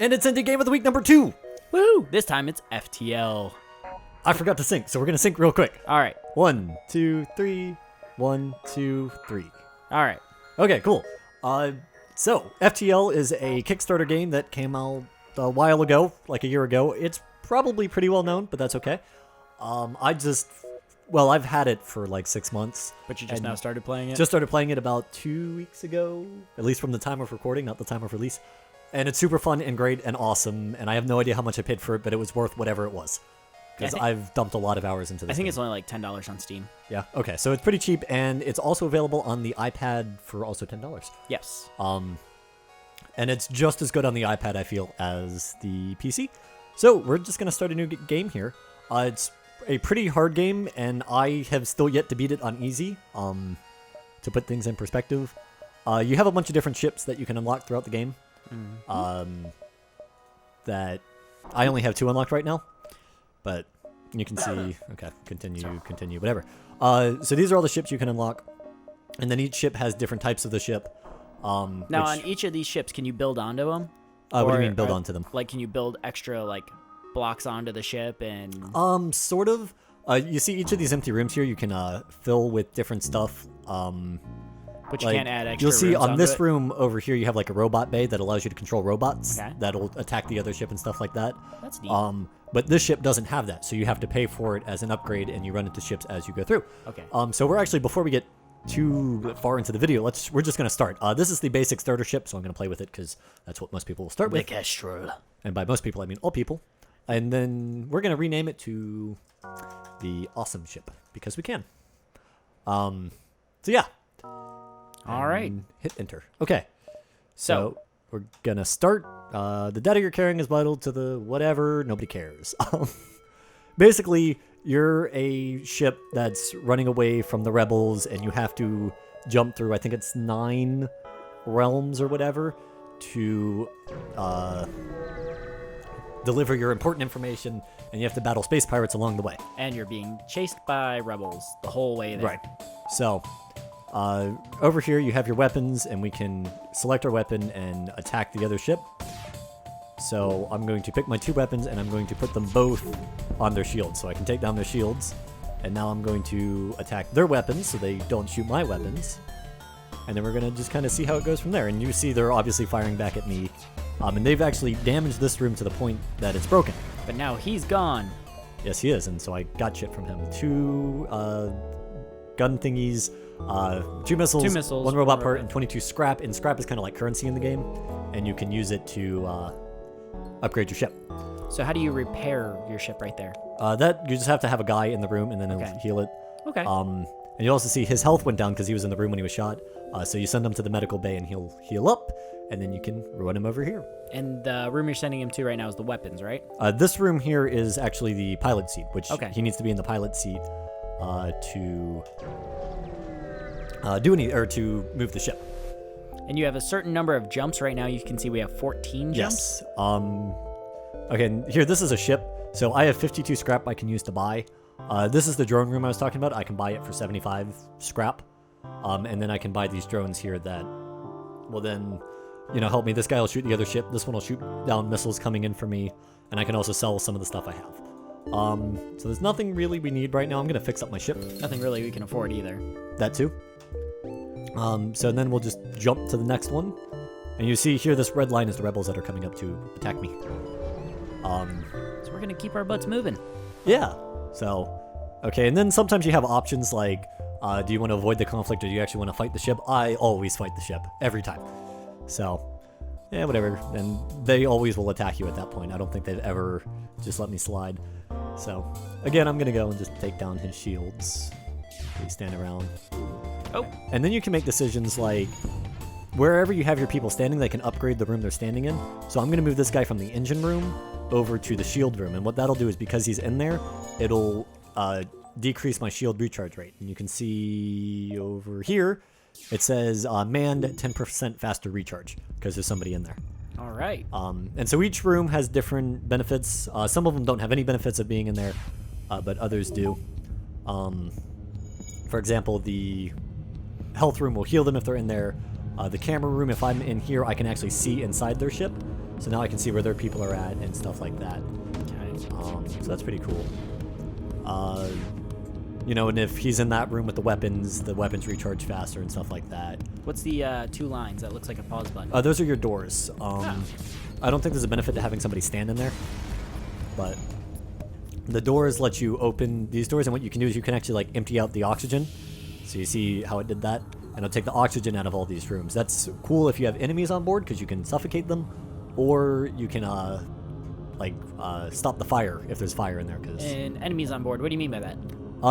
And it's Indie Game of the Week number 2. Woo! This time it's FTL. I forgot to sync, so we're going to sync real quick. All right. 1, 2, 3. 1, 2, 3. All right. Okay, cool. So FTL is a Kickstarter game that came out a while ago, like a year ago. It's probably pretty well known, but that's okay. I've had it for like 6 months. But you just now started playing it? Just started playing it about 2 weeks ago, at least from the time of recording, not the time of release. And it's super fun and great and awesome, and I have no idea how much I paid for it, but it was worth whatever it was. Because I've dumped a lot of hours into this. I think game. it's only like $10 on Steam. Yeah, okay, so it's pretty cheap, and it's also available on the iPad for also $10. Yes. And it's just as good on the iPad, I feel, as the PC. So we're just going to start a new game here. It's a pretty hard game, and I have still yet to beat it on easy, to put things in perspective. You have a bunch of different ships that you can unlock throughout the game. That I only have 2 unlocked right now, but you can see, okay, continue, whatever. So these are all the ships you can unlock, and then each ship has different types of the ship. Now, on each of these ships, can you build onto them? What do you mean build onto them? Like, can you build extra, like, blocks onto the ship and... Sort of. You see each of these empty rooms here, you can fill with different stuff. But you can't add extra You'll see rooms on onto this it? room over here, you have like a robot bay that allows you to control robots Okay. that'll attack the other ship and stuff like that. That's neat. But this ship doesn't have that, so you have to pay for it as an upgrade, and you run into ships as you go through. Okay. So we're actually, before we get too far into the video, we're just going to start. This is the basic starter ship, so I'm going to play with it because that's what most people will start with. The Kestrel. And by most people, I mean all people. And then we're going to rename it to the Awesome Ship, because we can. So yeah. All right. Hit enter. Okay. So we're going to start. The data you're carrying is vital to the whatever. Nobody cares. Basically, you're a ship that's running away from the rebels, and you have to jump through, I think it's 9 realms or whatever, to deliver your important information, and you have to battle space pirates along the way. And you're being chased by rebels the whole way there. Right. So, over here you have your weapons, and we can select our weapon and attack the other ship. So I'm going to pick my 2 weapons, and I'm going to put them both on their shields, so I can take down their shields. And now I'm going to attack their weapons, so they don't shoot my weapons. And then we're going to just kind of see how it goes from there. And you see they're obviously firing back at me. And they've actually damaged this room to the point that it's broken. But now he's gone. Yes, he is, and so I got shit from him. 2 gun thingies, 2 missiles, 1 robot part, and 22 scrap. And scrap is kind of like currency in the game, and you can use it to upgrade your ship. So how do you repair your ship right there? That you just have to have a guy in the room, and then he'll heal it. Okay. And you also see his health went down because he was in the room when he was shot. So you send him to the medical bay, and he'll heal up, and then you can run him over here. And the room you're sending him to right now is the weapons, right? This room here is actually the pilot seat, which he needs to be in the pilot seat to to move the ship. And you have a certain number of jumps right now. You can see we have 14 jumps. Yes. Okay, here, this is a ship. So I have 52 scrap I can use to buy. This is the drone room I was talking about. I can buy it for 75 scrap. And then I can buy these drones here that will then, help me. This guy will shoot the other ship. This one will shoot down missiles coming in for me. And I can also sell some of the stuff I have. So there's nothing really we need right now. I'm going to fix up my ship. Nothing really we can afford either. That too. So then we'll just jump to the next one. And you see here, this red line is the rebels that are coming up to attack me. So we're going to keep our butts moving. Yeah. So, okay. And then sometimes you have options like, do you want to avoid the conflict or do you actually want to fight the ship? I always fight the ship. Every time. So, yeah, whatever. And they always will attack you at that point. I don't think they've ever just let me slide. So, again, I'm going to go and just take down his shields. Please stand around. Oh. And then you can make decisions like, wherever you have your people standing, they can upgrade the room they're standing in. So I'm going to move this guy from the engine room over to the shield room. And what that'll do is, because he's in there, it'll decrease my shield recharge rate. And you can see over here, it says manned 10% faster recharge, because there's somebody in there. All right. And so each room has different benefits. Some of them don't have any benefits of being in there, but others do. For example, the health room will heal them if they're in there. The camera room, if I'm in here, I can actually see inside their ship. So now I can see where their people are at and stuff like that. Okay. So that's pretty cool. You know, and if he's in that room with the weapons recharge faster and stuff like that. What's the 2 lines? That looks like a pause button. Those are your doors. I don't think there's a benefit to having somebody stand in there, but the doors let you open these doors, and what you can do is you can actually like empty out the oxygen. So you see how it did that? And it'll take the oxygen out of all these rooms. That's cool if you have enemies on board because you can suffocate them, or you can stop the fire if there's fire in there. And enemies on board. What do you mean by that?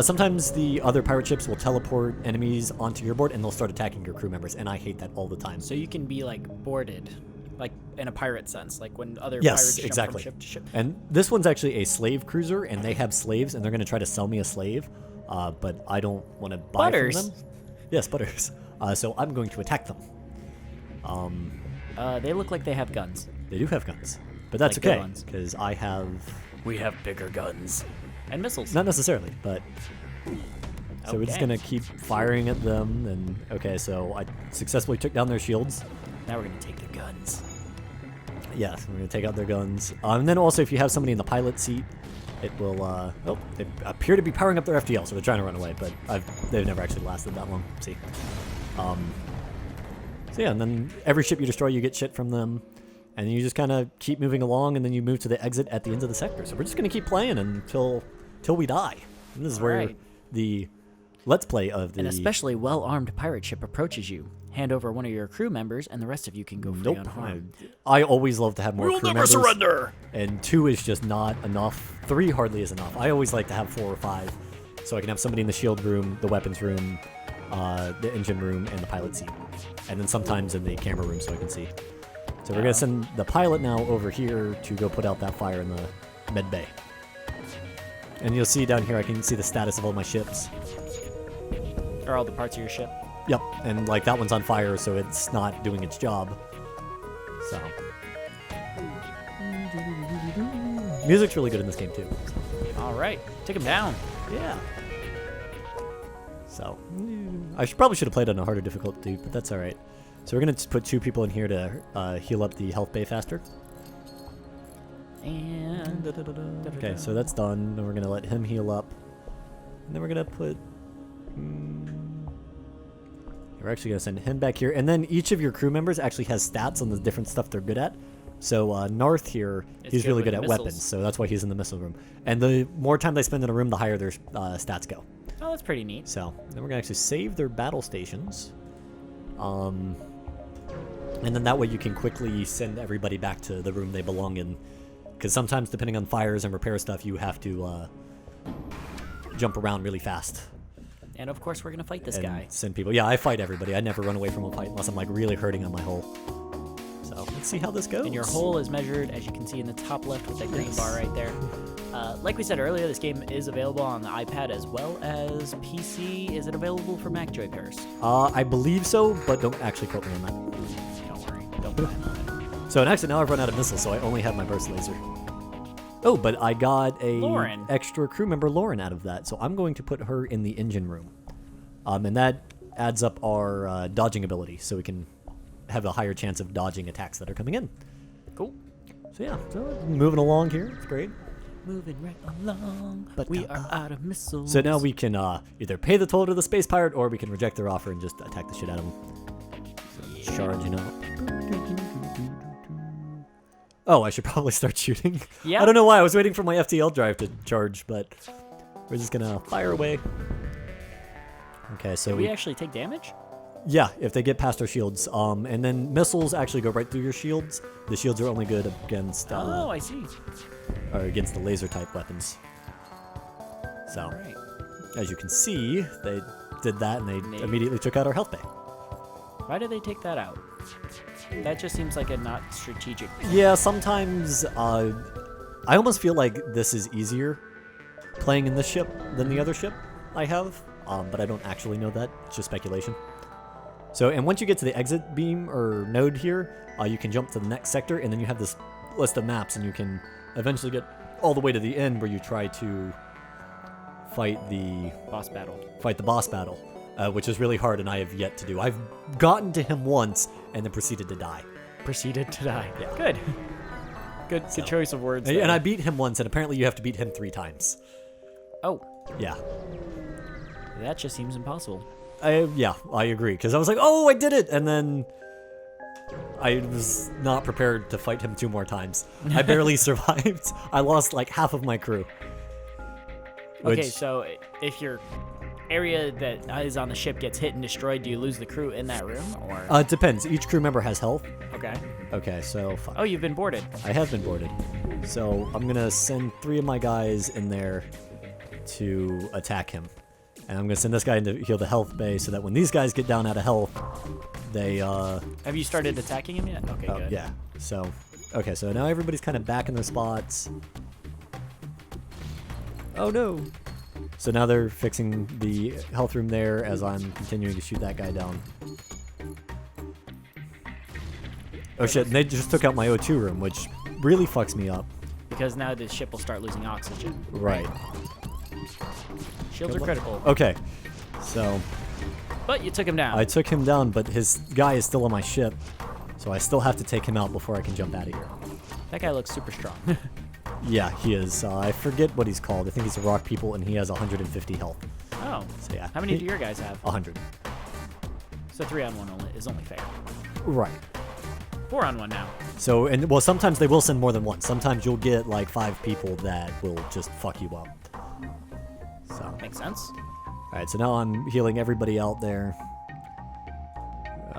Sometimes the other pirate ships will teleport enemies onto your board and they'll start attacking your crew members, and I hate that all the time. So you can be like boarded, like in a pirate sense, like when other yes, pirates jump exactly. from ship to ship. And this one's actually a slave cruiser, and they have slaves, and they're going to try to sell me a slave, but I don't want to buy Butters. from them. Yes, Butters. So I'm going to attack them. They look like they have guns. They do have guns, but that's Like good okay ones. because I have We have bigger guns. And missiles. not necessarily, but so we're just Okay. gonna keep firing at them. And okay, so I successfully took down their shields. Now we're gonna take their guns. Yes, we're gonna take out their guns. And then also, if you have somebody in the pilot seat, it will. Oh, they appear to be powering up their FTL, so they're trying to run away, but they've never actually lasted that long. See. So yeah, and then every ship you destroy, you get shit from them, and you just kind of keep moving along, and then you move to the exit at the end of the sector. So we're just gonna keep playing until we die. And this is where Alright. the let's play of the An especially well-armed pirate ship approaches you. Hand over one of your crew members, and the rest of you can go free Nope. unharmed. I always love to have more We'll crew never members. surrender! And 2 is just not enough. 3 hardly is enough. I always like to have 4 or 5, so I can have somebody in the shield room, the weapons room, the engine room, and the pilot seat. And then sometimes in the camera room so I can see. So we're going to send the pilot now over here to go put out that fire in the med bay. And you'll see down here I can see the status of all my ships. Or all the parts of your ship. Yep, and like that one's on fire, so it's not doing its job. So. Music's really good in this game too. Alright, take him down. Yeah. So, I probably should have played on a harder difficulty, but that's alright. So we're going to put 2 people in here to heal up the health bay faster. And... Okay, so that's done. Then we're going to let him heal up. And then we're going to put... we're actually going to send him back here. And then each of your crew members actually has stats on the different stuff they're good at. So Narth here, he's good really with good at missiles. weapons, so that's why he's in the missile room. And the more time they spend in a room, the higher their stats go. Oh, that's pretty neat. So then we're gonna actually save their battle stations, and then that way you can quickly send everybody back to the room they belong in. Because sometimes, depending on fires and repair stuff, you have to jump around really fast. And of course, we're gonna fight this and guy. send people. Yeah, I fight everybody. I never run away from a fight unless I'm like really hurting on my hull. So let's see how this goes. And your hull is measured, as you can see in the top left with that green bar right there. Like we said earlier, this game is available on the iPad as well as PC. Is it available for Mac, Joy Paris? I believe so, but don't actually quote me on that. Don't worry, don't plan on it. So and actually now I've run out of missiles, so I only have my burst laser. Oh, but I got a Lauren. extra crew member, Lauren, out of that, so I'm going to put her in the engine room. And that adds up our dodging ability, so we can have a higher chance of dodging attacks that are coming in. Cool. So yeah, so moving along here, it's great. Moving right along. But we are out of missiles. So now we can either pay the toll to the space pirate, or we can reject their offer and just attack the shit out of them. So charging up. Oh, I should probably start shooting. Yeah. I don't know why. I was waiting for my FTL drive to charge, but we're just gonna fire away. Okay, so Did we actually take damage? yeah, if they get past our shields, and then missiles actually go right through your shields. The shields are only good against Oh, I see. or against the laser type weapons. So, All right. as you can see, they did that and they Neat. immediately took out our health bay. Why did they take that out? That just seems like a not strategic. Yeah, sometimes I almost feel like this is easier playing in this ship than the other ship I have, but I don't actually know that. It's just speculation. So, and once you get to the exit beam or node here, you can jump to the next sector, and then you have this list of maps, and you can eventually get all the way to the end where you try to fight the Boss battle. boss battle, which is really hard, and I have yet to do. I've gotten to him once, and then proceeded to die. Proceeded to die. Yeah. Good. Good choice of words. And there. I beat him once, and apparently you have to beat him 3 times. Oh, Yeah. that just seems impossible. Yeah, I agree. Because I was like, oh, I did it! And then I was not prepared to fight him 2 more times. I barely survived. I lost like half of my crew. Okay, so if your area that is on the ship gets hit and destroyed, do you lose the crew in that room, or? It depends. Each crew member has health. Okay. Okay, so fuck. Oh, you've been boarded. I have been boarded. So I'm gonna send 3 of my guys in there to attack him. And I'm gonna send this guy in to heal the health bay so that when these guys get down out of health, they Have you started attacking him yet? Okay, good. yeah. So okay, so now everybody's kind of back in their spots. Oh no. So now they're fixing the health room there as I'm continuing to shoot that guy down. Oh shit, and they just took out my O2 room, which really fucks me up. Because now the ship will start losing oxygen. Right. Shields are critical. Okay. So But you took him down. I took him down, but his guy is still on my ship. So I still have to take him out before I can jump out of here. That guy looks super strong. Yeah, he is. I forget what he's called. I think he's a rock people, and he has 150 health. Oh. So yeah. How many do your guys have? 100. So 3-on-1 is only fair. Right. 4-on-1 now. So, and well, sometimes they will send more than one. Sometimes you'll get like 5 people that will just fuck you up. So. Makes sense. Alright, so now I'm healing everybody out there.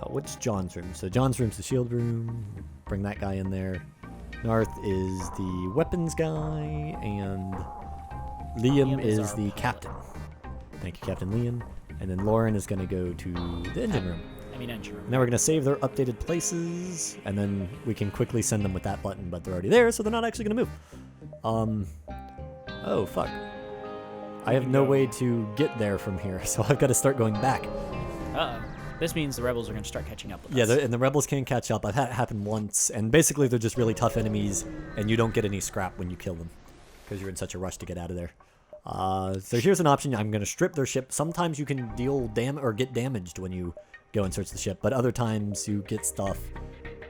What's John's room? So John's room's the shield room. Bring that guy in there. Narth is the weapons guy, and Liam is the captain. Thank you, Captain Liam. And then Lauren is going to go to the engine room. Engine room. Now we're going to save their updated places, and then we can quickly send them with that button, but they're already there, so they're not actually going to move. Oh, fuck. I have no way to get there from here, so I've got to start going back. Uh-oh. This means the rebels are going to start catching up with Yeah, us. and the rebels can't catch up. I've had it happen once, and basically they're just really tough enemies, and you don't get any scrap when you kill them, because you're in such a rush to get out of there. So here's an option. I'm going to strip their ship. Sometimes you can deal or get damaged when you go and search the ship, but other times you get stuff.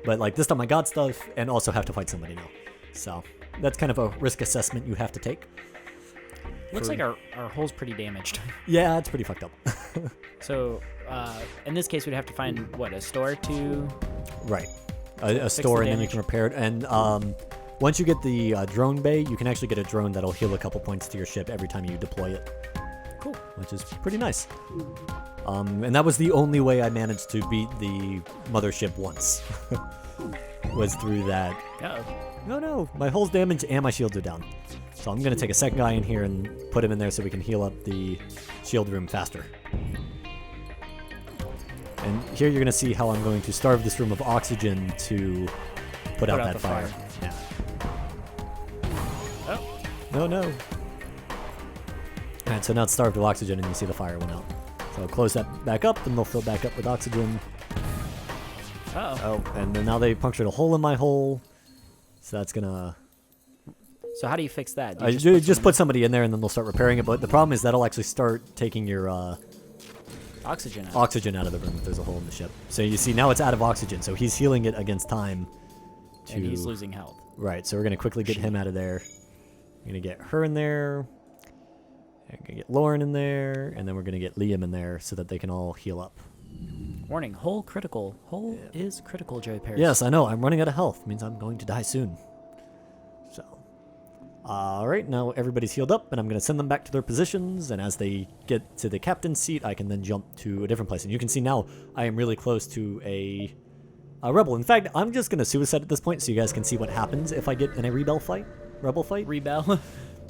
But like this time I got stuff, and also have to fight somebody now. So that's kind of a risk assessment you have to take. Looks like our hull's pretty damaged. Yeah, it's pretty fucked up. So, in this case, we'd have to find, what, a store to... Right. A store, and then you can repair it. And once you get the drone bay, you can actually get a drone that'll heal a couple points to your ship every time you deploy it. Cool. Which is pretty nice. And that was the only way I managed to beat the mothership once. Was through that. Uh-oh. No, my hull's damaged and my shields are down. So I'm going to take a second guy in here and put him in there so we can heal up the shield room faster. And here you're going to see how I'm going to starve this room of oxygen to put out that fire. Yeah. Oh. No. Alright, so now it's starved of oxygen and you see the fire went out. So I'll close that back up and they'll fill back up with oxygen. Uh-oh. Oh, and then now they punctured a hole in my hull. So that's going to... So how do you fix that? Do You just put somebody in there and then they'll start repairing it. But the problem is that'll actually start taking your oxygen out of the room if there's a hole in the ship. So you see now it's out of oxygen. So he's healing it against time. And he's losing health. Right. So we're going to quickly get him out of there. We're going to get her in there. We're going to get Lauren in there. And then we're going to get Liam in there so that they can all heal up. Warning, hull critical. Hull is critical, Joey Parrish. Yes, I know. I'm running out of health. It means I'm going to die soon. So... Alright, now everybody's healed up, and I'm going to send them back to their positions, and as they get to the captain's seat, I can then jump to a different place. And you can see now I am really close to a rebel. In fact, I'm just going to suicide at this point so you guys can see what happens if I get in a rebel fight. Rebel.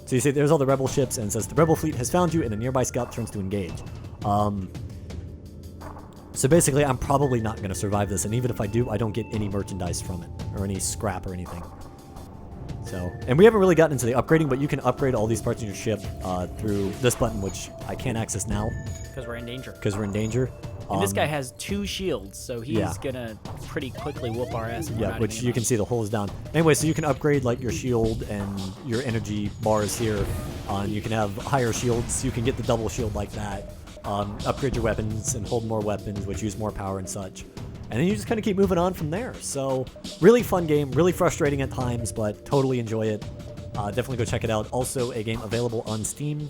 So you see there's all the rebel ships, and it says the rebel fleet has found you, and a nearby scout turns to engage. So basically, I'm probably not going to survive this, and even if I do, I don't get any merchandise from it, or any scrap or anything. So, and we haven't really gotten into the upgrading, but you can upgrade all these parts of your ship through this button, which I can't access now. Because we're in danger. And this guy has 2 shields, so he's gonna pretty quickly whoop our ass. Yeah, which you can see the hole is down. Anyway, so you can upgrade like your shield and your energy bars here. And you can have higher shields. You can get the double shield like that. Upgrade your weapons and hold more weapons, which use more power and such. and then you just kind of keep moving on from there. So really fun game, really frustrating at times, but totally enjoy it. Definitely go check it out. Also a game available on Steam.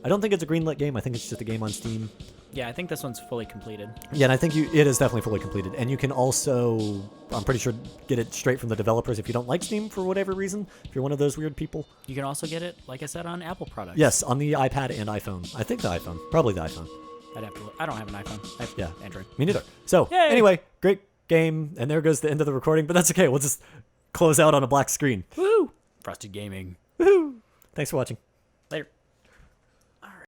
I don't think it's a greenlit game. I think it's just a game on Steam. Yeah, I think this one's fully completed. Yeah, and I think it is definitely fully completed. And you can also, I'm pretty sure, get it straight from the developers if you don't like Steam for whatever reason, if you're one of those weird people. You can also get it, like I said, on Apple products. Yes, on the iPad and iPhone. I think the iPhone. Probably the iPhone. I'd have to look. I don't have an iPhone. I have Android. Me neither. So, Yay! Anyway, great game. And there goes the end of the recording, but that's okay. We'll just close out on a black screen. Woo! Frosted Gaming. Woohoo! Thanks for watching.